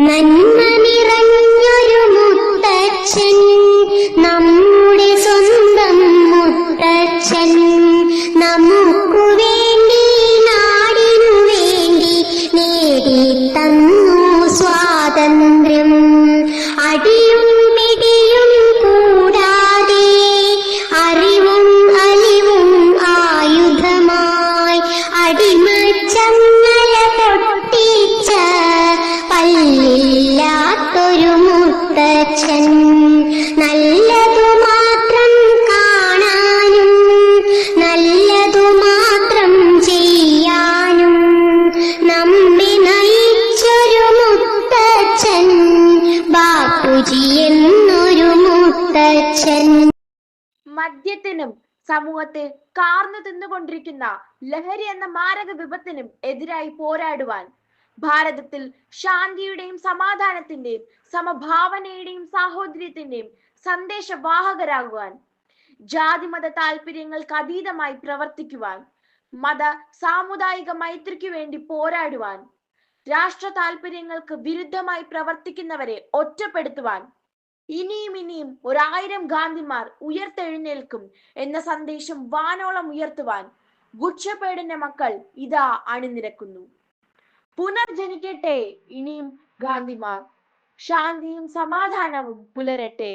നന്മ നിറഞ്ഞൊരു മുത്തച്ഛൻ, നമ്മുടെ സ്വന്തം മുത്തച്ഛൻ, നമുക്കു വേണ്ടി നാടിനു വേണ്ടി നേടിത്തന്നു സ്വാതന്ത്ര്യം. അടിയും പിടിയും കൂടാതെ അറിവും അലിവും ആയുധമായി അടിമച്ചങ്ങല പൊട്ടിച്ച പല്ലില്ലാത്തൊരു മുത്തച്ഛൻ. നല്ലതു മാത്രം കാണാനും നല്ലതു മാത്രം ചെയ്യാനും നമ്മെ നയിച്ചൊരു മുത്തച്ഛൻ, ബാപ്പുജി എന്നൊരു മുത്തച്ഛൻ. മദ്യത്തിനും സമൂഹത്തെ കാർന്നു തിന്നുകൊണ്ടിരിക്കുന്ന ലഹരി എന്ന മാരക വിപത്തിനും എതിരായി പോരാടുവാൻ, ഭാരതത്തിൽ ശാന്തിയുടെയും സമാധാനത്തിന്റെയും സമഭാവനയുടെയും സാഹോദര്യത്തിന്റെയും സന്ദേശവാഹകരാകുവാൻ, ജാതിമത താല്പര്യങ്ങൾക്ക് അതീതമായി പ്രവർത്തിക്കുവാൻ, മത സാമുദായിക മൈത്രിക്കു വേണ്ടി പോരാടുവാൻ, രാഷ്ട്ര താല്പര്യങ്ങൾക്ക് വിരുദ്ധമായി പ്രവർത്തിക്കുന്നവരെ ഒറ്റപ്പെടുത്തുവാൻ ഇനിയും 1000 ഗാന്ധിമാർ ഉയർത്തെഴുന്നേൽക്കും എന്ന സന്ദേശം വാനോളം ഉയർത്തുവാൻ ഗുഡ്ഷപ്പേടിന്റെ മക്കൾ ഇതാ അണിനിരക്കുന്നു. പുനർജനിക്കട്ടെ ഇനിയും ഗാന്ധിമാർ, ശാന്തിയും സമാധാനവും പുലരട്ടെ.